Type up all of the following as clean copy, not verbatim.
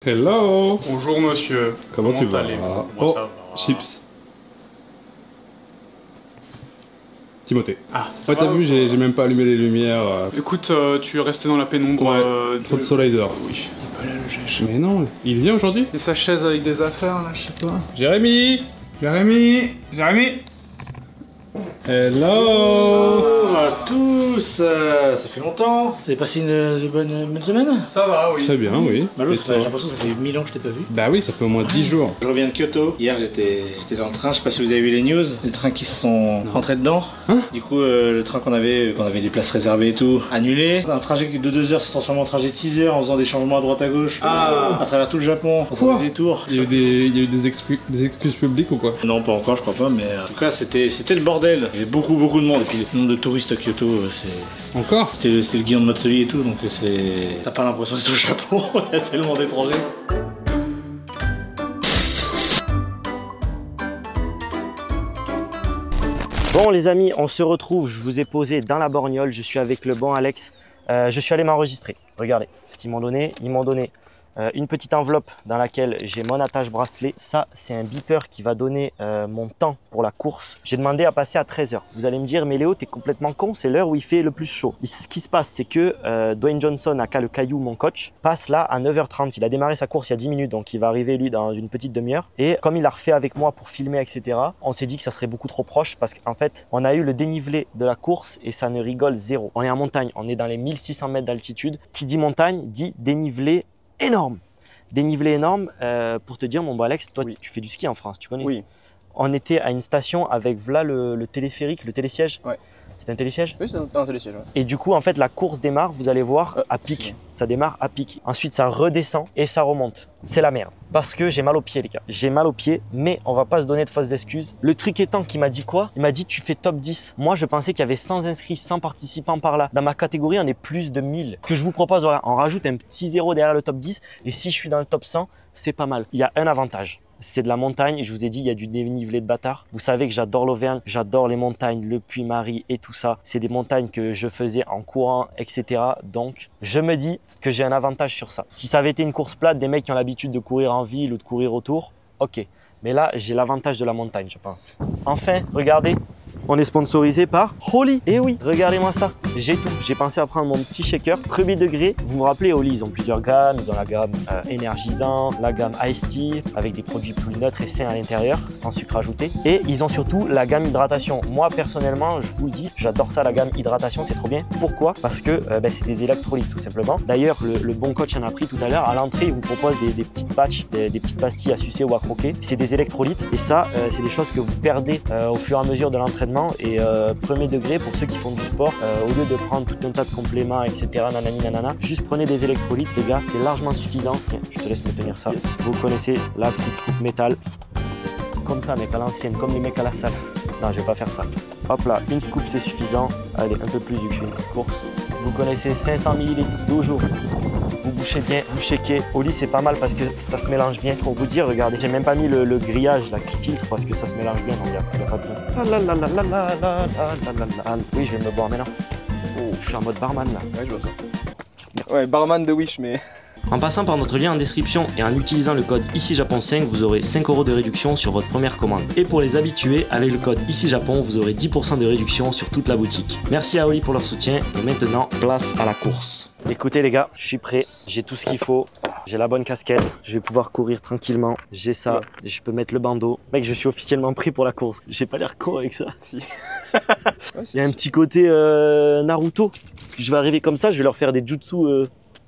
Hello. Bonjour monsieur. Comment tu vas? allez-vous? Oh, Ça va. Chips. Timothée. Ah, Ouais, t'as vu, j'ai même pas allumé les lumières. Écoute, tu es resté dans la pénombre. Ouais, trop de soleil dehors. Oui, il peut aller le chercher. Mais non, il vient aujourd'hui? Et sa chaise avec des affaires là, je sais pas. Jérémy. Jérémy. Hello. Bonjour à tous, ça fait longtemps. Vous avez passé une bonne semaine? Ça va, oui. Très bien, oui. Malo, Et j'ai toi? l'impression que ça fait 1000 ans que je t'ai pas vu. Bah oui, ça fait au moins 10 jours. Je reviens de Kyoto. Hier j'étais dans le train, je sais pas si vous avez vu les news, les trains qui se sont rentrés dedans. Hein? Du coup le train qu'on avait des places réservées et tout, annulé. Un trajet de 2 heures s'est transformé en trajet de 6 heures en faisant des changements à droite à gauche. À travers tout le Japon, en faisant des tours. Il y a eu des excuses publiques ou quoi? Non, pas encore, je crois pas, mais en tout cas c'était le bordel. Il y avait beaucoup de monde. Et puis le nombre de touristes à Kyoto, Encore? c'était le Guillaume de Matsui et tout, donc t'as pas l'impression d'être au Japon, il y a tellement d'étrangers. Bon les amis, on se retrouve, je vous ai posé dans la borgnole, je suis avec le bon Alex. Je suis allé m'enregistrer, regardez ce qu'ils m'ont donné. Ils m'ont donné une petite enveloppe dans laquelle j'ai mon attache bracelet. Ça, c'est un beeper qui va donner mon temps pour la course. J'ai demandé à passer à 13 h. Vous allez me dire, mais Léo, t'es complètement con, c'est l'heure où il fait le plus chaud. Et ce qui se passe, c'est que Dwayne Johnson, aka le Caillou, mon coach, passe là à 9 h 30. Il a démarré sa course il y a 10 minutes, donc il va arriver lui dans une petite demi-heure. Et comme il a refait avec moi pour filmer, etc., on s'est dit que ça serait beaucoup trop proche parce qu'en fait, on a eu le dénivelé de la course et ça ne rigole zéro. On est en montagne, on est dans les 1600 mètres d'altitude. Qui dit montagne, dit dénivelé énorme. Dénivelé énorme, pour te dire, mon bon Alex, toi, tu fais du ski en France, tu connais? Oui. On était à une station avec voilà le téléphérique, le télésiège. Ouais. C'est un télésiège? Oui, c'est un télésiège. Ouais. Et du coup, en fait, la course démarre, vous allez voir, à pic. Ça démarre à pic. Ensuite, ça redescend et ça remonte. C'est la merde. Parce que j'ai mal aux pieds, les gars. J'ai mal aux pieds, mais on va pas se donner de fausses excuses. Le truc étant qu'il m'a dit quoi? Il m'a dit, tu fais top 10. Moi, je pensais qu'il y avait 100 inscrits, 100 participants par là. Dans ma catégorie, on est plus de 1000. Ce que je vous propose, voilà, on rajoute un petit zéro derrière le top 10. Et si je suis dans le top 100, c'est pas mal. Il y a un avantage. C'est de la montagne, je vous ai dit, il y a du dénivelé de bâtard. Vous savez que j'adore l'Auvergne, j'adore les montagnes, le Puy-Marie et tout ça. C'est des montagnes que je faisais en courant, etc. Donc, je me dis que j'ai un avantage sur ça. Si ça avait été une course plate, des mecs qui ont l'habitude de courir en ville ou de courir autour, ok. Mais là, j'ai l'avantage de la montagne, je pense. Enfin, regardez. On est sponsorisé par Holly. Et oui, regardez-moi ça. J'ai tout. J'ai pensé à prendre mon petit shaker. Premier degré. Vous vous rappelez, Holly, ils ont plusieurs gammes. Ils ont la gamme énergisant, la gamme Ice Tea, avec des produits plus neutres et sains à l'intérieur, sans sucre ajouté. Et ils ont surtout la gamme hydratation. Moi, personnellement, je vous le dis, j'adore ça, la gamme hydratation. C'est trop bien. Pourquoi? Parce que c'est des électrolytes, tout simplement. D'ailleurs, le bon coach en a pris tout à l'heure. À l'entrée, il vous propose des petites patchs, des petites pastilles à sucer ou à croquer. C'est des électrolytes. Et ça, c'est des choses que vous perdez au fur et à mesure de l'entraînement. Et premier degré, pour ceux qui font du sport, au lieu de prendre tout un tas de compléments, etc., nanani nanana, juste prenez des électrolytes, les gars, c'est largement suffisant. Tiens, je te laisse me tenir ça. Yes. Vous connaissez la petite scoop métal. Comme ça, mec, à l'ancienne, comme les mecs à la salle. Non, je vais pas faire ça. Hop là, une scoop, c'est suffisant. Allez, un peu plus vu que je fais une petite course. Vous connaissez 500 ml d'eau au jour. Vous bouchez bien, vous shakez. Au lit, c'est pas mal parce que ça se mélange bien. Pour vous dire, regardez, j'ai même pas mis le grillage là qui filtre parce que ça se mélange bien. Il n'y a pas besoin. Oui, je vais me boire maintenant. Oh, je suis en mode barman là. Ouais, je vois ça. Ouais, barman de Wish, mais... En passant par notre lien en description et en utilisant le code ICIJAPON5, vous aurez 5 € de réduction sur votre première commande. Et pour les habitués, avec le code ICIJAPON, vous aurez 10% de réduction sur toute la boutique. Merci à Oli pour leur soutien et maintenant, place à la course. Écoutez les gars, je suis prêt, j'ai tout ce qu'il faut, j'ai la bonne casquette, je vais pouvoir courir tranquillement, j'ai ça, je peux mettre le bandeau. Mec, je suis officiellement pris pour la course. J'ai pas l'air con avec ça. Si. Il y a un petit côté Naruto. Je vais arriver comme ça, je vais leur faire des jutsu.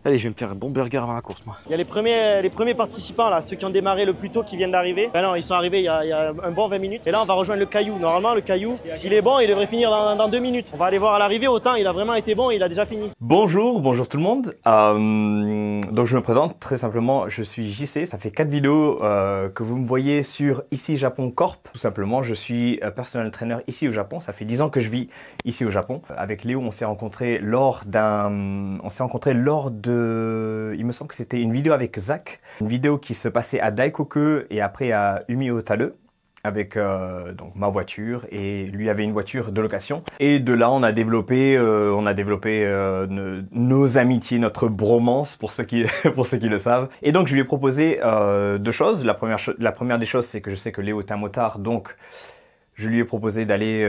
Allez, je vais me faire un bon burger avant la course, moi. Il y a les premiers participants, là, ceux qui ont démarré le plus tôt, qui viennent d'arriver. Ben non, ils sont arrivés il y a un bon 20 minutes. Et là, on va rejoindre le Caillou. Normalement, le Caillou, s'il est bon, il devrait finir dans 2 minutes. On va aller voir à l'arrivée. Autant, il a vraiment été bon, il a déjà fini. Bonjour tout le monde. Donc je me présente très simplement, je suis JC, ça fait 4 vidéos que vous me voyez sur Ici Japon Corp. Tout simplement, je suis personnel trainer ici au Japon, ça fait 10 ans que je vis ici au Japon. Avec Léo, on s'est rencontrés lors de... Il me semble que c'était une vidéo avec Zach, une vidéo qui se passait à Daikoku et après à Umi Otale. avec donc ma voiture et lui avait une voiture de location. Et de là, on a développé nos amitiés, notre bromance pour ceux qui pour ceux qui le savent. Et donc je lui ai proposé deux choses. La première des choses, c'est que je sais que Léo est un motard, donc je lui ai proposé d'aller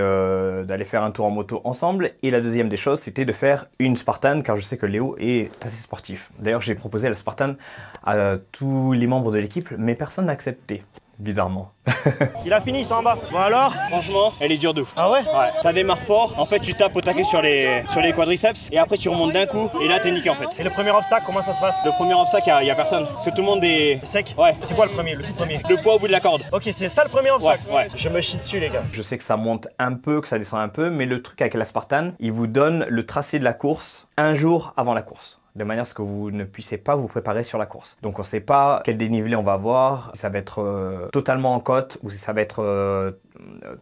faire un tour en moto ensemble. Et la deuxième des choses, c'était de faire une Spartan, car je sais que Léo est assez sportif. D'ailleurs, j'ai proposé la Spartan à tous les membres de l'équipe, mais personne n'a accepté, bizarrement. Il a fini, ils sont en bas. Bon alors? Franchement, elle est dure de ouf. Ah ouais? Ouais. Ça démarre fort. En fait, tu tapes au taquet sur les quadriceps et après tu remontes d'un coup et là t'es niqué en fait. Et le premier obstacle, comment ça se passe? Le premier obstacle, il y a personne. Parce que tout le monde est C'est sec? Ouais. C'est quoi le premier, le tout premier? Le poids au bout de la corde. Ok, c'est ça le premier obstacle? Ouais. Je me chie dessus les gars. Je sais que ça monte un peu, que ça descend un peu, mais le truc avec la Spartan, il vous donne le tracé de la course un jour avant la course, de manière à ce que vous ne puissiez pas vous préparer sur la course. Donc on ne sait pas quel dénivelé on va avoir, si ça va être totalement en côte ou si ça va être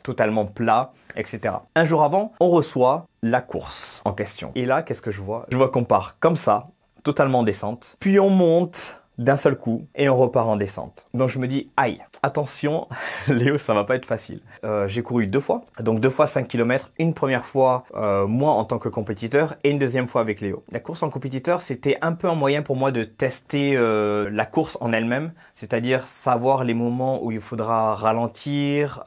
totalement plat, etc. Un jour avant, on reçoit la course en question. Et là, qu'est-ce que je vois? Je vois qu'on part comme ça, totalement en descente, puis on monte d'un seul coup et on repart en descente. Donc je me dis, aïe, attention, Léo, ça va pas être facile. J'ai couru 2 fois, donc 2 fois 5 km, une première fois moi en tant que compétiteur et une deuxième fois avec Léo. La course en compétiteur, c'était un peu un moyen pour moi de tester la course en elle-même, c'est-à-dire savoir les moments où il faudra ralentir,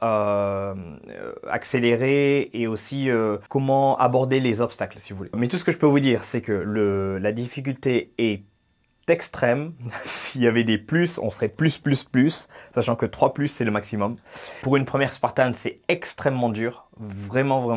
accélérer et aussi comment aborder les obstacles si vous voulez. Mais tout ce que je peux vous dire, c'est que la difficulté est extrême. S'il y avait des plus, on serait plus, sachant que 3 plus c'est le maximum. Pour une première Spartan, c'est extrêmement dur. Vraiment.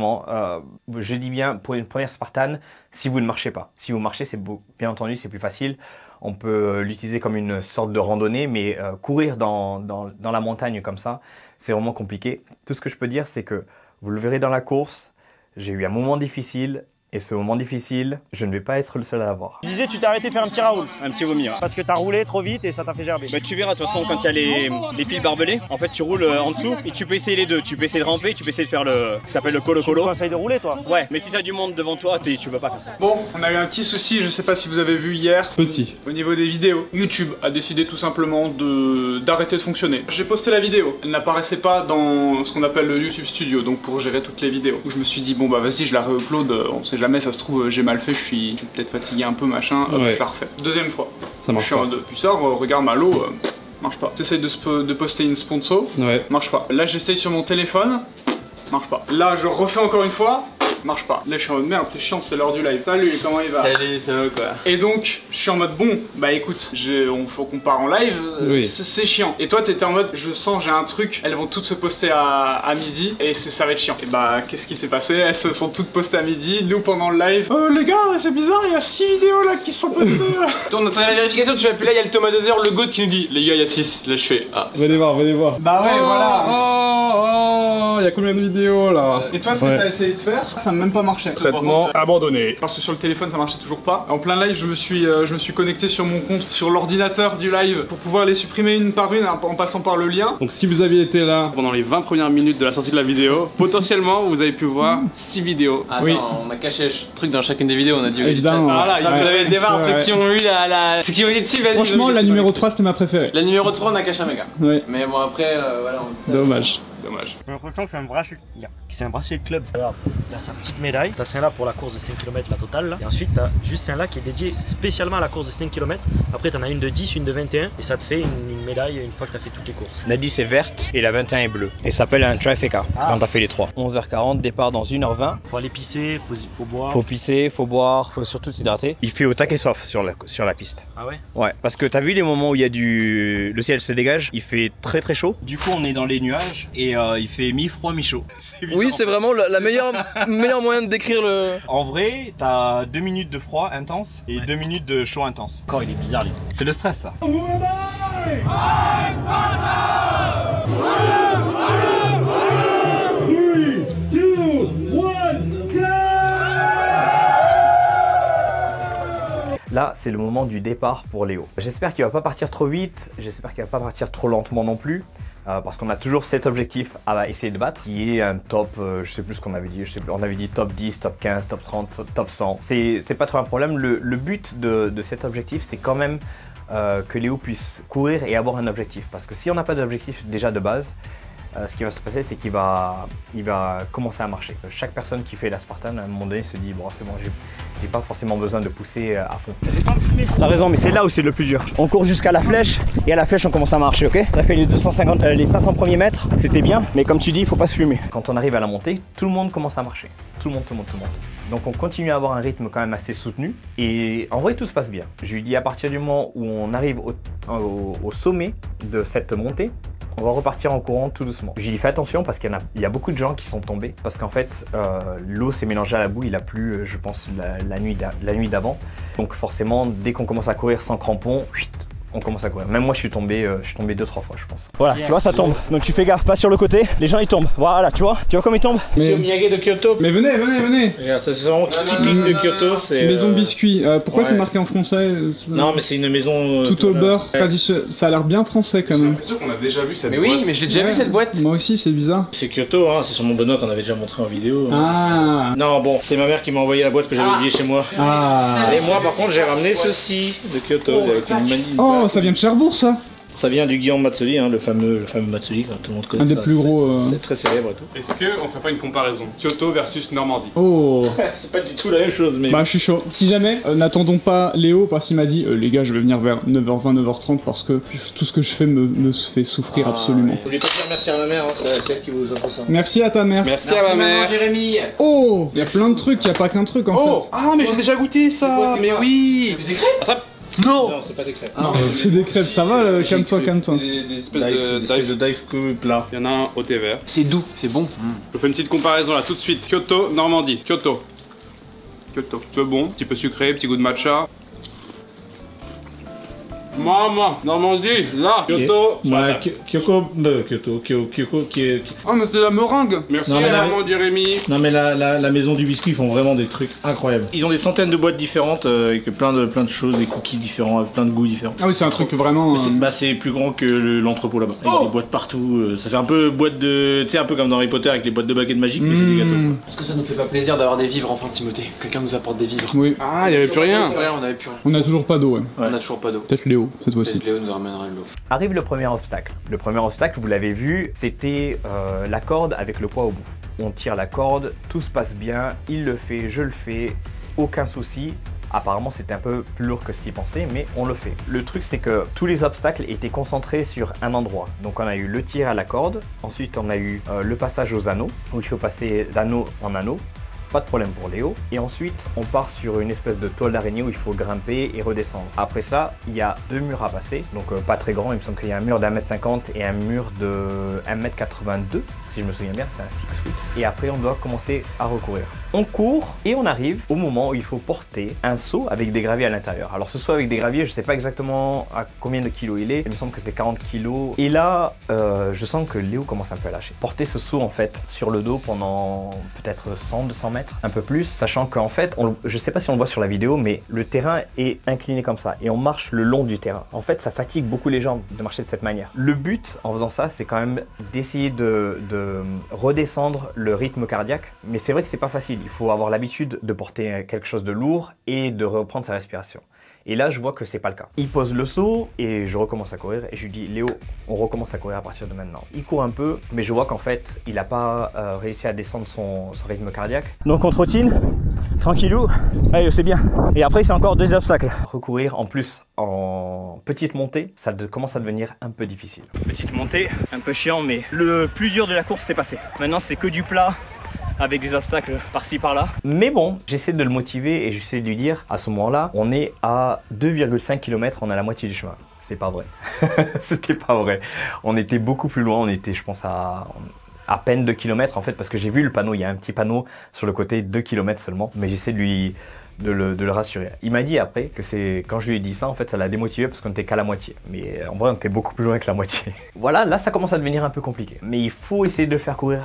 Je dis bien, pour une première Spartan, si vous ne marchez pas. Si vous marchez, c'est bien entendu, c'est plus facile. On peut l'utiliser comme une sorte de randonnée, mais courir dans la montagne comme ça, c'est vraiment compliqué. Tout ce que je peux dire, c'est que vous le verrez dans la course, j'ai eu un moment difficile. Et ce moment difficile, je ne vais pas être le seul à l'avoir. Tu disais tu t'es arrêté faire un petit Raoul. Un petit vomi. Ouais. Parce que t'as roulé trop vite et ça t'a fait gerber. Bah, tu verras, de toute façon, quand il y a les fils barbelés, en fait, tu roules en dessous et tu peux essayer les deux. Tu peux essayer de ramper, tu peux essayer de faire ça s'appelle le Tu me colo-colo. conseilles de rouler toi? Ouais, mais si t'as du monde devant toi, tu peux pas faire ça. Bon, on a eu un petit souci, je sais pas si vous avez vu hier. Petit. Au niveau des vidéos, YouTube a décidé tout simplement d'arrêter de fonctionner. J'ai posté la vidéo, elle n'apparaissait pas dans ce qu'on appelle le YouTube Studio, donc pour gérer toutes les vidéos. Où je me suis dit, bon bah vas-y, je la re-upload, on sait jamais, ça se trouve, j'ai mal fait, je suis peut-être fatigué un peu, machin, hop, Ouais. je la refais. Deuxième fois, Ça marche je suis en pas. mode, tu sors, regarde ma lot, marche pas. T'essayes de poster une sponsor, Ouais. marche pas. Là, j'essaye sur mon téléphone, marche pas. Là, je refais encore une fois, marche pas. Là, je suis en mode merde, c'est chiant, c'est l'heure du live. Salut, comment il va? Salut, ça va quoi? Et donc, je suis en mode bon, bah écoute, faut qu'on part en live, Oui. c'est chiant. Et toi, t'étais en mode, je sens, j'ai un truc, elles vont toutes se poster à midi et ça va être chiant. Et bah, qu'est-ce qui s'est passé? Elles se sont toutes postées à midi, nous pendant le live. Oh les gars, c'est bizarre, il y a 6 vidéos là qui sont postées. On a la vérification, tu vas plus là, il y a le Thomas 2 heures, le GOAT qui nous dit les gars, il y a 6. Là, je fais ah. Venez voir. Bah ouais, voilà. Oh, il y a combien de vidéos là? Et toi, ce que Ouais. t'as essayé de faire, ça n'a même pas marché. Traitement abandonné. Parce que sur le téléphone ça marchait toujours pas. En plein live je me suis connecté sur mon compte, sur l'ordinateur du live pour pouvoir les supprimer une par une en passant par le lien. Donc si vous aviez été là pendant les 20 premières minutes de la sortie de la vidéo, potentiellement vous avez pu voir 6 vidéos. Attends, Oui. on a caché le truc dans chacune des vidéos, on a dit oui. Évidemment. Voilà, Ouais. vous avez été voir Ouais. ceux qui ont eu ceux qui ont été dessus, vas-y. Franchement, la numéro 3 c'était ma préférée. La numéro 3, on a caché un méga. Ouais. Mais bon, après, voilà. Dommage. J'ai l'impression que c'est un bracelet. C'est un bracelet de club. Regarde, il a sa petite médaille. T'as celle-là pour la course de 5 km, la totale. Là. Et ensuite, t'as juste celle-là qui est dédiée spécialement à la course de 5 km. Après, t'en as une de 10, une de 21. Et ça te fait une médaille une fois que t'as fait toutes les courses. La 10 est verte et la 21 est bleue. Et ça s'appelle un trifecta quand t'as fait les 3. 11h40, départ dans 1h20. Faut aller pisser, faut boire. Faut pisser, faut boire, faut surtout s'hydrater. Il fait au taquet soif sur la piste. Ah ouais? Ouais, parce que t'as vu les moments où il y a le ciel se dégage, il fait très chaud. Du coup, on est dans les nuages et il fait mi-froid, mi-chaud. Oui, c'est vraiment la meilleure moyen de décrire le. En vrai, t'as 2 minutes de froid intense et 2 minutes de chaud intense. Encore, il est bizarre, les gars. C'est le stress, ça. Là, c'est le moment du départ pour Léo. J'espère qu'il va pas partir trop vite, j'espère qu'il va pas partir trop lentement non plus. Parce qu'on a toujours cet objectif à essayer de battre, qui est un top, je sais plus ce qu'on avait dit, on avait dit top 10, top 15, top 30, top 100. C'est pas trop un problème, le but de cet objectif, c'est quand même que Léo puisse courir et avoir un objectif. Parce que si on n'a pas d'objectif déjà de base, ce qui va se passer, c'est qu'il va commencer à marcher. Chaque personne qui fait la Spartan, à un moment donné, se dit bon, c'est bon, j'ai pas forcément besoin de pousser à fond. T'as raison, mais c'est là où c'est le plus dur. On court jusqu'à la flèche et à la flèche on commence à marcher, ok? T'as fait les 500 premiers mètres, c'était bien, mais comme tu dis, il faut pas se fumer. Quand on arrive à la montée, tout le monde commence à marcher. Tout le monde. Donc on continue à avoir un rythme quand même assez soutenu et en vrai tout se passe bien. Je lui dis à partir du moment où on arrive au sommet de cette montée, on va repartir en courant tout doucement. Je lui dis fais attention parce qu'il y a beaucoup de gens qui sont tombés parce qu'en fait l'eau s'est mélangée à la boue, il a plu je pense la nuit d'avant. Donc forcément dès qu'on commence à courir sans crampons, on commence à courir. Même moi je suis tombé 2-3 fois je pense. Voilà, tu vois ça tombe. Donc tu fais gaffe, pas sur le côté, les gens ils tombent. Voilà, tu vois comme ils tombent. C'est au Miyagi de Kyoto. Mais venez. Regarde, c'est vraiment typique de Kyoto. C'est Maison biscuit. Pourquoi ouais. c'est marqué en français Non, mais c'est une maison. Tout au beurre. Ça a l'air bien français quand même. C'est sûr qu'on a déjà vu cette Mais boîte. oui, mais je l'ai déjà vu cette boîte. Moi aussi, c'est bizarre. C'est Kyoto, hein, c'est sur mon Benoît qu'on avait déjà montré en vidéo. Ah. Non, bon, c'est ma mère qui m'a envoyé la boîte que j'avais oubliée chez moi. Ah. Et moi, par contre, j'ai ramené ceci de Kyoto. Avec une Oh, ça vient de Cherbourg ça. Ça vient du Guillaume Matsuri, hein, le fameux Matsuri, quand tout le monde connaît. Un des ça, plus gros. C'est très célèbre et tout. Est-ce qu'on ferait pas une comparaison Kyoto versus Normandie? Oh. C'est pas du tout la même chose, mais. Bah je suis chaud. Si jamais, n'attendons pas Léo parce qu'il m'a dit les gars je vais venir vers 9h20, 9h30 parce que tout ce que je fais me fait souffrir absolument. N'oubliez pas de dire merci à ma mère, hein, c'est elle qui vous offre ça. Merci à ta mère. Merci à ma mère. Jérémy. Oh, il y a plein de trucs, il y a pas qu'un truc en fait. Ah mais j'ai déjà goûté ça. Mais oui. Non, c'est pas des crêpes. Ah, c'est des crêpes, ça va, calme-toi. Des espèces de dive plat. Il y en a un au thé vert. C'est doux, c'est bon. Je fais une petite comparaison là tout de suite. Kyoto, Normandie. Kyoto. C'est bon, petit peu sucré, petit goût de matcha. Maman, Normandie, là, Kyoto. Ouais, Kyoko, Ah mais c'est la meringue. Merci Non, mais à là- maman Jérémy. Non mais la maison du biscuit, ils font vraiment des trucs incroyables. Ils ont des centaines de boîtes différentes avec plein de choses, des cookies différents, avec plein de goûts différents. Ah oui, c'est un truc vraiment. C'est plus grand que l'entrepôt là-bas. Il y a des boîtes partout, ça fait un peu boîte de... Tu sais, un peu comme dans Harry Potter avec les boîtes de baguettes magiques, mais c'est des gâteaux. Est-ce que ça nous fait pas plaisir d'avoir des vivres enfin, Timothée? Quelqu'un nous apporte des vivres. Oui, Ah, il y avait plus rien. On avait plus rien. on a toujours pas d'eau, ouais. On a toujours pas d'eau. Peut-être Léo, cette fois-ci. Peut-être Léo nous ramènera de l'eau. Arrive le premier obstacle. Le premier obstacle, vous l'avez vu, c'était la corde avec le poids au bout. On tire la corde, tout se passe bien, il le fait, je le fais, aucun souci. Apparemment, c'était un peu plus lourd que ce qu'il pensait, mais on le fait. Le truc, c'est que tous les obstacles étaient concentrés sur un endroit. Donc, on a eu le tir à la corde, ensuite, on a eu le passage aux anneaux, où il faut passer d'anneau en anneau. Pas de problème pour Léo. Et ensuite, on part sur une espèce de toile d'araignée où il faut grimper et redescendre. Après ça, il y a 2 murs à passer, donc pas très grand. Il me semble qu'il y a un mur d'1m50 et un mur de 1m82. Si je me souviens bien, c'est un 6 foot. Et après, on doit commencer à recourir. On court et on arrive au moment où il faut porter un seau avec des graviers à l'intérieur. Alors ce seau avec des graviers, je sais pas exactement à combien de kilos il est. Il me semble que c'est 40 kilos. Et là, je sens que Léo commence un peu à lâcher. Porter ce seau en fait sur le dos pendant peut-être 100-200 mètres, un peu plus, sachant qu'en fait, je sais pas si on le voit sur la vidéo, mais le terrain est incliné comme ça et on marche le long du terrain. En fait, ça fatigue beaucoup les jambes de marcher de cette manière. Le but en faisant ça, c'est quand même d'essayer de redescendre le rythme cardiaque, mais c'est vrai que c'est pas facile. Il faut avoir l'habitude de porter quelque chose de lourd et de reprendre sa respiration. Et là, je vois que c'est pas le cas. Il pose le seau et je recommence à courir. Et je lui dis, Léo, on recommence à courir à partir de maintenant. Il court un peu, mais je vois qu'en fait, il n'a pas réussi à descendre son rythme cardiaque. Donc on trottine, tranquillou. Allez, c'est bien. Et après, c'est encore 2 obstacles. Recourir en plus en petite montée, ça commence à devenir un peu difficile. Petite montée, un peu chiant, mais le plus dur de la course, c'est passé. Maintenant, c'est que du plat, avec des obstacles par-ci par-là. Mais bon, j'essaie de le motiver et j'essaie de lui dire, à ce moment-là, on est à 2,5 km, on a la moitié du chemin. C'est pas vrai. C'était pas vrai. On était beaucoup plus loin, on était, je pense, à peine 2 km en fait, parce que j'ai vu le panneau, il y a un petit panneau sur le côté, 2 km seulement, mais j'essaie de le rassurer. Il m'a dit après que c'est quand je lui ai dit ça, en fait, ça l'a démotivé parce qu'on était qu'à la moitié. Mais en vrai, on était beaucoup plus loin que la moitié. Voilà, là, ça commence à devenir un peu compliqué. Mais il faut essayer de le faire courir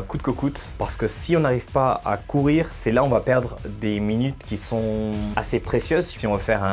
coûte que coûte, parce que si on n'arrive pas à courir, c'est là on va perdre des minutes qui sont assez précieuses. Si on veut faire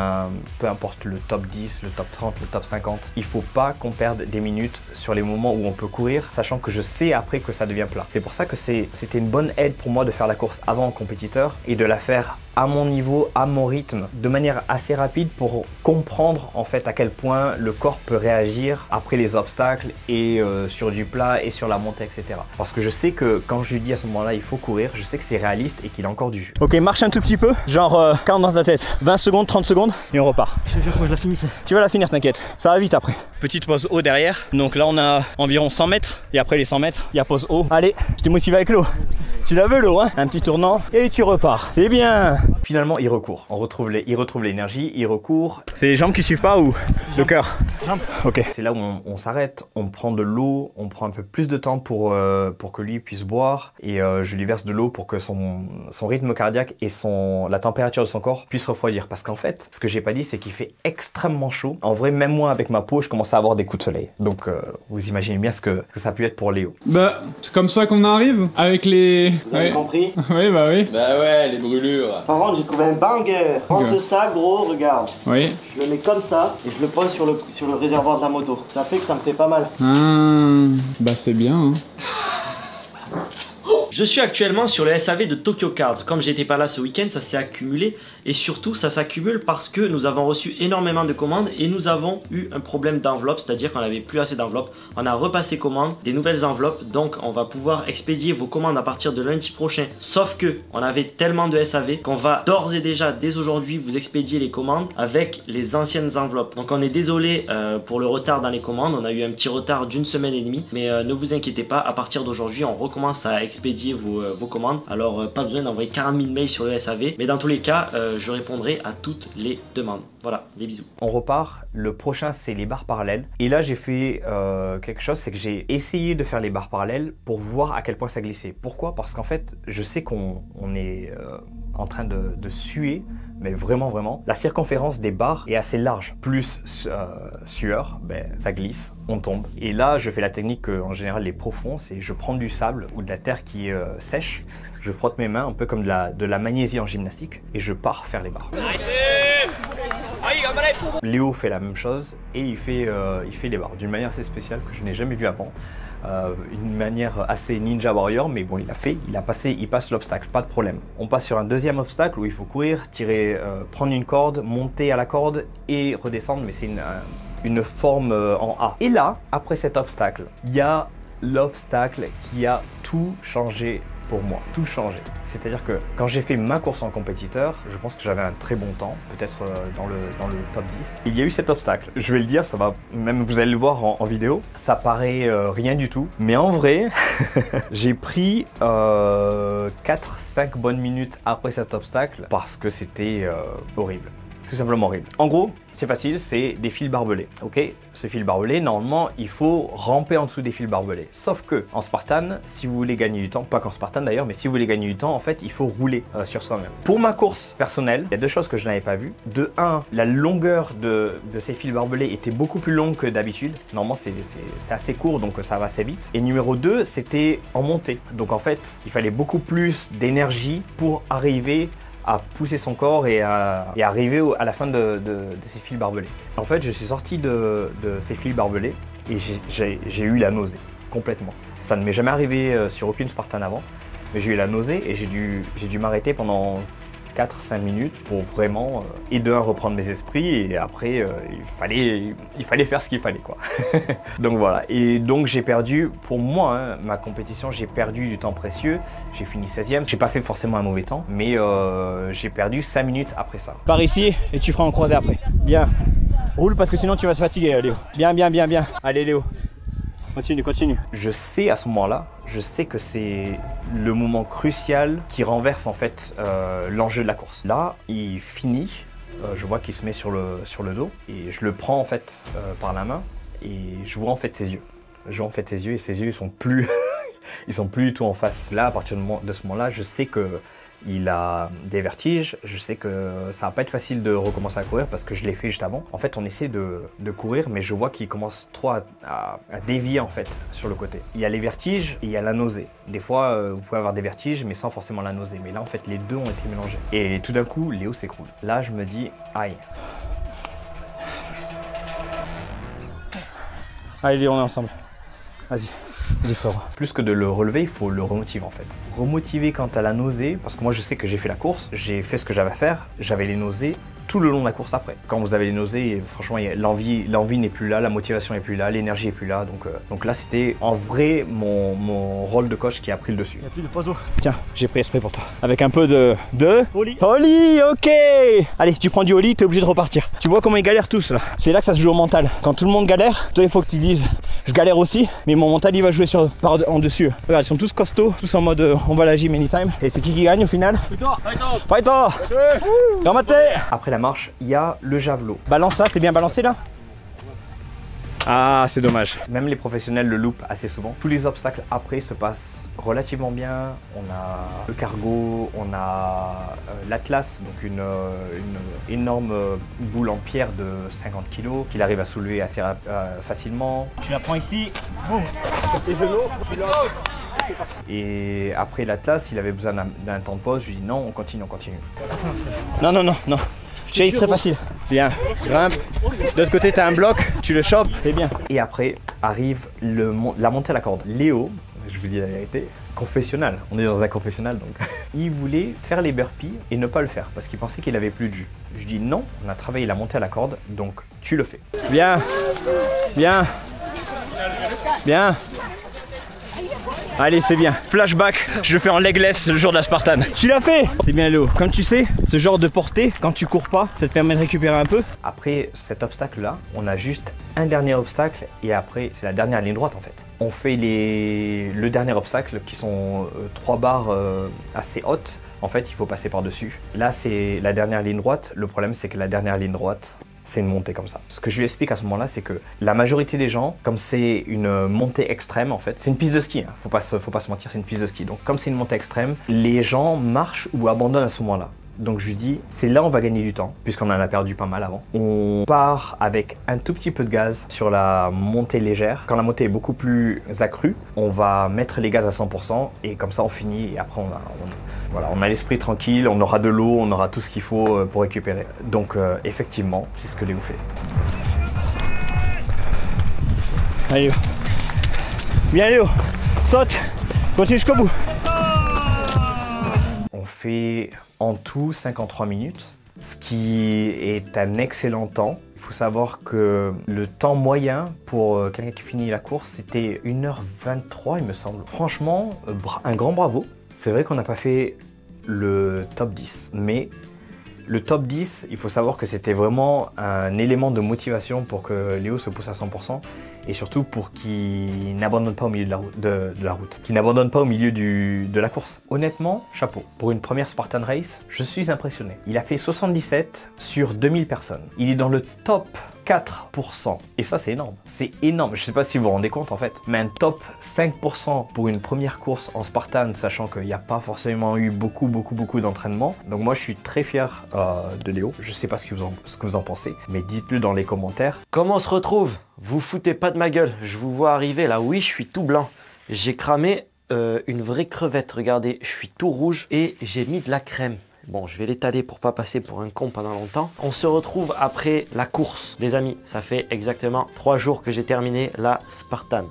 peu importe le top 10, le top 30, le top 50, il faut pas qu'on perde des minutes sur les moments où on peut courir, sachant que je sais après que ça devient plat. C'est pour ça que c'était une bonne aide pour moi de faire la course avant en compétiteur et de la faire à mon niveau, à mon rythme, de manière assez rapide pour comprendre en fait à quel point le corps peut réagir après les obstacles et sur du plat et sur la montée, etc. Parce que je sais que quand je lui dis à ce moment-là il faut courir, je sais que c'est réaliste et qu'il a encore du jus. Ok, marche un tout petit peu, genre 40 dans ta tête, 20 secondes, 30 secondes et on repart. Je te jure, faut que je la finisse. Tu vas la finir, t'inquiète, ça va vite après. Petite pause eau derrière, donc là on a environ 100 mètres et après les 100 mètres, il y a pause eau. Allez, je t'ai motivé avec l'eau. Tu la veux l'eau, hein? Un petit tournant et tu repars. C'est bien. Finalement, il recourt. Il retrouve l'énergie, il recourt. C'est les jambes qui suivent pas ou le cœur? Jambes. Ok. C'est là où on s'arrête, on prend de l'eau, on prend un peu plus de temps pour que lui puisse boire et je lui verse de l'eau pour que son rythme cardiaque et la température de son corps puissent refroidir. Parce qu'en fait, ce que j'ai pas dit, c'est qu'il fait extrêmement chaud. En vrai, même moi, avec ma peau, je commence à avoir des coups de soleil. Donc, vous imaginez bien ce que ça a pu être pour Léo. Bah, c'est comme ça qu'on arrive avec les... Vous avez compris? Oui, bah oui. Bah ouais, les brûlures. Par contre, j'ai trouvé un banger. Prends ce sac, gros, regarde. Oui. Je le mets comme ça et je le pose sur le réservoir de la moto. Ça fait que ça me fait pas mal. Bah c'est bien, hein. Je suis actuellement sur le SAV de Tokyo Cards. Comme j'étais pas là ce week-end, ça s'est accumulé et surtout ça s'accumule parce que nous avons reçu énormément de commandes et nous avons eu un problème d'enveloppe, c'est-à-dire qu'on n'avait plus assez d'enveloppes. On a repassé commande, des nouvelles enveloppes, donc on va pouvoir expédier vos commandes à partir de lundi prochain. Sauf que on avait tellement de SAV qu'on va d'ores et déjà dès aujourd'hui vous expédier les commandes avec les anciennes enveloppes. Donc on est désolé pour le retard dans les commandes, on a eu un petit retard d'1 semaine et demie, mais ne vous inquiétez pas, à partir d'aujourd'hui on recommence à expédier vos commandes. Alors pas besoin d'envoyer 40 000 mails sur le SAV, mais dans tous les cas je répondrai à toutes les demandes. Voilà, des bisous. On repart, le prochain c'est les barres parallèles et là j'ai fait quelque chose, c'est que j'ai essayé de faire les barres parallèles pour voir à quel point ça glissait. Pourquoi? Parce qu'en fait je sais qu'on est en train de suer, mais vraiment la circonférence des barres est assez large, plus sueur, ben, ça glisse, on tombe. Et là je fais la technique qu'en général les pros font, c'est je prends du sable ou de la terre qui est sèche, je frotte mes mains un peu comme de la magnésie en gymnastique et je pars faire les barres. Léo fait la même chose et il fait les barres d'une manière assez spéciale que je n'ai jamais vue avant. Une manière assez ninja warrior, mais bon, il passe l'obstacle, pas de problème. On passe sur un deuxième obstacle où il faut courir, tirer, prendre une corde, monter à la corde et redescendre, mais c'est une forme en A. Et là, après cet obstacle, il y a l'obstacle qui a tout changé pour moi, tout changé. C'est-à-dire que quand j'ai fait ma course en compétiteur, je pense que j'avais un très bon temps, peut-être dans le top 10. Il y a eu cet obstacle. Je vais le dire, ça va, même vous allez le voir en vidéo, ça paraît rien du tout. Mais en vrai, j'ai pris 4-5 bonnes minutes après cet obstacle parce que c'était horrible. Tout simplement horrible. En gros, c'est facile, c'est des fils barbelés. Ok, ce fil barbelé, normalement, il faut ramper en dessous des fils barbelés. Sauf que en Spartan, si vous voulez gagner du temps, pas qu'en Spartan d'ailleurs, mais si vous voulez gagner du temps, en fait, il faut rouler sur soi-même. Pour ma course personnelle, il y a deux choses que je n'avais pas vues. De 1, la longueur de ces fils barbelés était beaucoup plus longue que d'habitude. Normalement, c'est assez court, donc ça va assez vite. Et numéro 2, c'était en montée. Donc en fait, il fallait beaucoup plus d'énergie pour arriver à pousser son corps et arriver à la fin de ces fils barbelés. En fait, je suis sorti de ces fils barbelés et j'ai eu la nausée, complètement. Ça ne m'est jamais arrivé sur aucune Spartan avant, mais j'ai eu la nausée et j'ai dû m'arrêter pendant 4-5 minutes pour vraiment et de un reprendre mes esprits et après il fallait faire ce qu'il fallait quoi. Donc voilà, et donc j'ai perdu, pour moi hein, ma compétition, j'ai perdu du temps précieux, j'ai fini 16e, j'ai pas fait forcément un mauvais temps, mais j'ai perdu 5 minutes après ça. Par ici et tu feras en croisé après. Bien, roule parce que sinon tu vas te fatiguer Léo. Bien. Allez Léo, continue. Je sais à ce moment-là, je sais que c'est le moment crucial qui renverse en fait l'enjeu de la course. Là, il finit, je vois qu'il se met sur le dos et je le prends en fait par la main et je vois en fait ses yeux. Je vois en fait ses yeux et ses yeux ils sont plus ils sont plus du tout en face. Là, à partir de ce moment-là, je sais que il a des vertiges, je sais que ça va pas être facile de recommencer à courir parce que je l'ai fait juste avant. En fait, on essaie de courir, mais je vois qu'il commence trop à dévier en fait sur le côté. Il y a les vertiges et il y a la nausée. Des fois, vous pouvez avoir des vertiges, mais sans forcément la nausée. Mais là, en fait, les deux ont été mélangés. Et tout d'un coup, Léo s'écroule. Là, je me dis, aïe. Allez Léo, on est ensemble. Vas-y. Vas-y frérot. Plus que de le relever, il faut le remotiver en fait. Remotiver quand t'as la nausée, parce que moi je sais que j'ai fait la course, j'ai fait ce que j'avais à faire, j'avais les nausées tout le long de la course après. Quand vous avez les nausées, franchement, l'envie n'est plus là, la motivation n'est plus là, l'énergie n'est plus là. Donc là, c'était en vrai mon rôle de coach qui a pris le dessus. Il n'y a plus de poiseaux. Tiens, j'ai pris esprit pour toi. Avec un peu de Oli. Oli, ok. Allez, tu prends du Oli, t'es obligé de repartir. Tu vois comment ils galèrent tous là. C'est là que ça se joue au mental. Quand tout le monde galère, toi il faut que tu dises je galère aussi, mais mon mental il va jouer en dessus. Regarde, ils sont tous costauds, tous en mode on va à la gym anytime. Et c'est qui gagne au final? Fighter. Ramaté. Après la marche, il y a le javelot. Balance ça, c'est bien balancé là? Ah, c'est dommage. Même les professionnels le loupent assez souvent. Tous les obstacles après se passent relativement bien. On a le cargo, on a l'Atlas, donc une énorme boule en pierre de 50 kg qu'il arrive à soulever assez facilement. Tu la prends ici, boum, tes genoux, tu l'as. Et après l'Atlas, il avait besoin d'un temps de pause. Je lui dis non, on continue. Non. C'est très facile. Bien, grimpe. De l'autre côté, tu as un bloc, tu le chopes, c'est bien. Et après arrive la montée à la corde. Léo, je vous dis la vérité, confessionnal. On est dans un confessionnal donc. Il voulait faire les burpees et ne pas le faire parce qu'il pensait qu'il avait plus de jus. Je lui dis non, on a travaillé la montée à la corde, donc tu le fais. Bien. Allez, c'est bien. Flashback, je le fais en legless le jour de la Spartan. Tu l'as fait. C'est bien Léo. Comme tu sais, ce genre de portée, quand tu cours pas, ça te permet de récupérer un peu. Après cet obstacle-là, on a juste un dernier obstacle et après, c'est la dernière ligne droite en fait. On fait le dernier obstacle qui sont 3 barres assez hautes. En fait, il faut passer par-dessus. Là, c'est la dernière ligne droite. Le problème, c'est que la dernière ligne droite, c'est une montée comme ça. Ce que je lui explique à ce moment-là, c'est que la majorité des gens, comme c'est une montée extrême en fait, c'est une piste de ski, hein. Faut pas se mentir, c'est une piste de ski. Donc comme c'est une montée extrême, les gens marchent ou abandonnent à ce moment-là. Donc je lui dis, c'est là où on va gagner du temps, puisqu'on en a perdu pas mal avant. On part avec un tout petit peu de gaz sur la montée légère. Quand la montée est beaucoup plus accrue, on va mettre les gaz à 100% et comme ça on finit et après on a l'esprit tranquille, on aura de l'eau, on aura tout ce qu'il faut pour récupérer. Donc effectivement, c'est ce que Léo fait. Allez Léo. Bien Léo, saute, continue jusqu'au bout. On fait en tout 53 minutes, ce qui est un excellent temps. Il faut savoir que le temps moyen pour quelqu'un qui finit la course, c'était 1h23 il me semble. Franchement, un grand bravo. C'est vrai qu'on n'a pas fait le top 10, mais le top 10, il faut savoir que c'était vraiment un élément de motivation pour que Léo se pousse à 100% et surtout pour qu'il n'abandonne pas au milieu de la route, qu'il n'abandonne pas au milieu de la course. Honnêtement, chapeau. Pour une première Spartan Race, je suis impressionné. Il a fait 77 sur 2000 personnes. Il est dans le top 4%. Et ça, c'est énorme. C'est énorme. Je sais pas si vous vous rendez compte en fait, mais un top 5% pour une première course en Spartan, sachant qu'il n'y a pas forcément eu beaucoup d'entraînement. Donc moi, je suis très fier de Léo. Je sais pas ce que vous en pensez, mais dites-le dans les commentaires. Comment on se retrouve? Vous foutez pas de ma gueule. Je vous vois arriver là. Oui, je suis tout blanc. J'ai cramé une vraie crevette. Regardez, je suis tout rouge et j'ai mis de la crème. Bon, je vais l'étaler pour pas passer pour un con pendant longtemps. On se retrouve après la course. Les amis, ça fait exactement 3 jours que j'ai terminé la Spartan.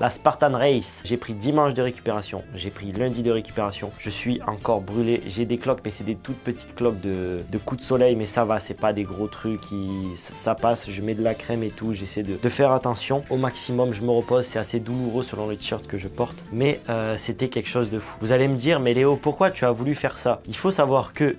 La Spartan Race. J'ai pris dimanche de récupération, j'ai pris lundi de récupération. Je suis encore brûlé. J'ai des cloques, mais c'est des toutes petites cloques de coups de soleil, mais ça va, c'est pas des gros trucs. Ça passe, je mets de la crème et tout. J'essaie de faire attention au maximum. Je me repose, c'est assez douloureux selon les t-shirts que je porte, mais c'était quelque chose de fou. Vous allez me dire, mais Léo, pourquoi tu as voulu faire ça? Il faut savoir que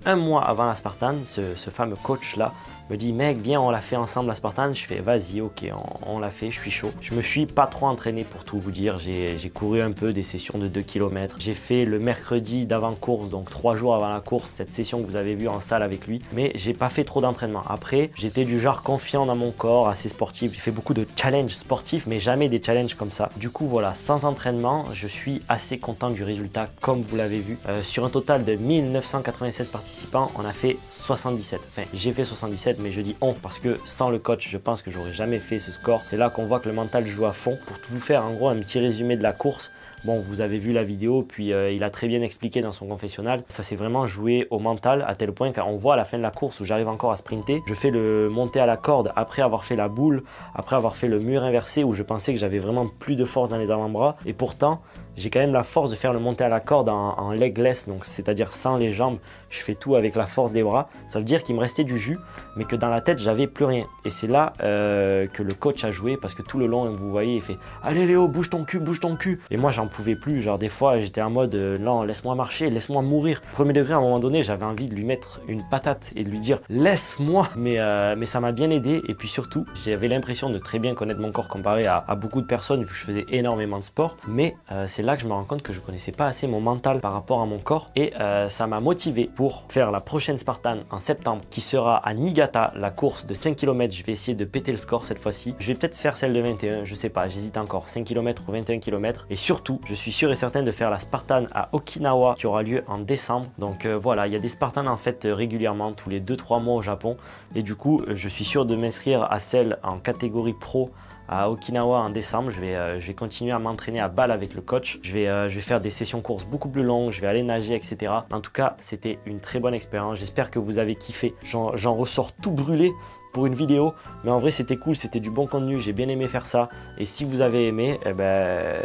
un mois avant la Spartan, ce fameux coach là me dit mec viens on l'a fait ensemble la Spartan. Je fais vas-y ok on l'a fait, je suis chaud. Je me suis pas trop entraîné pour tout vous dire, j'ai couru un peu des sessions de 2 km. J'ai fait le mercredi d'avant-course, donc 3 jours avant la course, cette session que vous avez vue en salle avec lui, mais j'ai pas fait trop d'entraînement. Après j'étais du genre confiant dans mon corps, assez sportif, j'ai fait beaucoup de challenges sportifs mais jamais des challenges comme ça. Du coup voilà, sans entraînement je suis assez content du résultat comme vous l'avez vu. Sur un total de 1996 participants on a fait 77, enfin j'ai fait 77 mais je dis on parce que sans le coach je pense que j'aurais jamais fait ce score. C'est là qu'on voit que le mental joue à fond. Pour vous faire en gros un petit résumé de la course, Bon, vous avez vu la vidéo, puis il a très bien expliqué dans son confessionnal. Ça s'est vraiment joué au mental à tel point qu'on voit à la fin de la course où j'arrive encore à sprinter. Je fais le monter à la corde après avoir fait la boule, après avoir fait le mur inversé où je pensais que j'avais vraiment plus de force dans les avant-bras. Et pourtant, j'ai quand même la force de faire le monter à la corde en legless, donc c'est-à-dire sans les jambes. Je fais tout avec la force des bras. Ça veut dire qu'il me restait du jus, mais que dans la tête, j'avais plus rien. Et c'est là que le coach a joué, parce que tout le long, vous voyez, il fait « Allez Léo, bouge ton cul, bouge ton cul !» Et moi, j'en pouvais plus. Genre des fois, j'étais en mode « Non, laisse-moi marcher, laisse-moi mourir !» Premier degré, à un moment donné, j'avais envie de lui mettre une patate et de lui dire « Laisse-moi !» Mais ça m'a bien aidé. Et puis surtout, j'avais l'impression de très bien connaître mon corps comparé à beaucoup de personnes, vu que je faisais énormément de sport. Mais c'est là que je me rends compte que je connaissais pas assez mon mental par rapport à mon corps. Et ça m'a motivé pour faire la prochaine Spartan en septembre, qui sera à Niigata, la course de 5 km. Je vais essayer de péter le score cette fois-ci. Je vais peut-être faire celle de 21, je sais pas, j'hésite encore, 5 km ou 21 km. Et surtout, je suis sûr et certain de faire la Spartan à Okinawa qui aura lieu en décembre. Donc voilà, il y a des Spartans en fait régulièrement tous les 2-3 mois au Japon. Et du coup, je suis sûr de m'inscrire à celle en catégorie pro à Okinawa en décembre. Je vais continuer à m'entraîner à balle avec le coach. Je vais faire des sessions courses beaucoup plus longues, je vais aller nager, etc. En tout cas, c'était une très bonne expérience. J'espère que vous avez kiffé. J'en ressors tout brûlé pour une vidéo, mais en vrai c'était cool, c'était du bon contenu, j'ai bien aimé faire ça. Et si vous avez aimé, eh ben,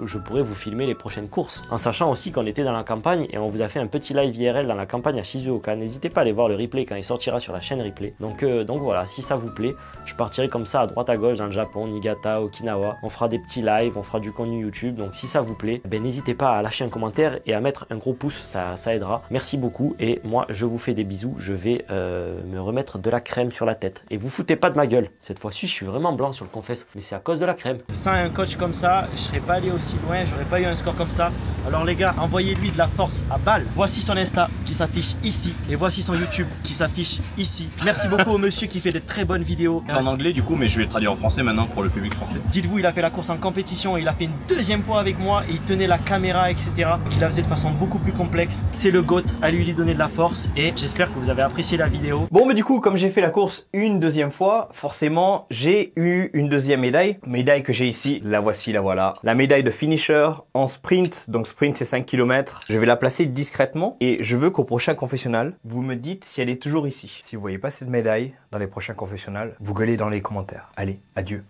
je pourrais vous filmer les prochaines courses, en sachant aussi qu'on était dans la campagne et on vous a fait un petit live IRL dans la campagne à Shizuoka. N'hésitez pas à aller voir le replay quand il sortira sur la chaîne replay. Donc voilà, si ça vous plaît, je partirai comme ça à droite à gauche dans le Japon, Niigata, Okinawa. On fera des petits lives, on fera du contenu YouTube. Donc si ça vous plaît, ben, n'hésitez pas à lâcher un commentaire et à mettre un gros pouce, ça aidera. Merci beaucoup et moi je vous fais des bisous. Je vais me remettre de la crème sur la tête. Et vous foutez pas de ma gueule. Cette fois-ci, je suis vraiment blanc sur le confesse. Mais c'est à cause de la crème. Sans un coach comme ça, je serais pas allé aussi loin. J'aurais pas eu un score comme ça. Alors les gars, envoyez-lui de la force à balle. Voici son Insta qui s'affiche ici. Et voici son YouTube qui s'affiche ici. Merci beaucoup au monsieur qui fait de très bonnes vidéos. C'est en anglais du coup, mais je vais le traduire en français maintenant pour le public français. Dites-vous, il a fait la course en compétition. Il a fait une deuxième fois avec moi. Et il tenait la caméra, etc. Donc il la faisait de façon beaucoup plus complexe. C'est le GOAT. À lui donner de la force. Et j'espère que vous avez apprécié la vidéo. Bon, mais du coup, comme j'ai fait la course une deuxième fois, forcément, j'ai eu une deuxième médaille. Médaille que j'ai ici, la voici, la voilà. La médaille de finisher en sprint. Donc sprint, c'est 5 km. Je vais la placer discrètement et je veux qu'au prochain confessionnal, vous me dites si elle est toujours ici. Si vous voyez pas cette médaille dans les prochains confessionnals, vous gueulez dans les commentaires. Allez, adieu.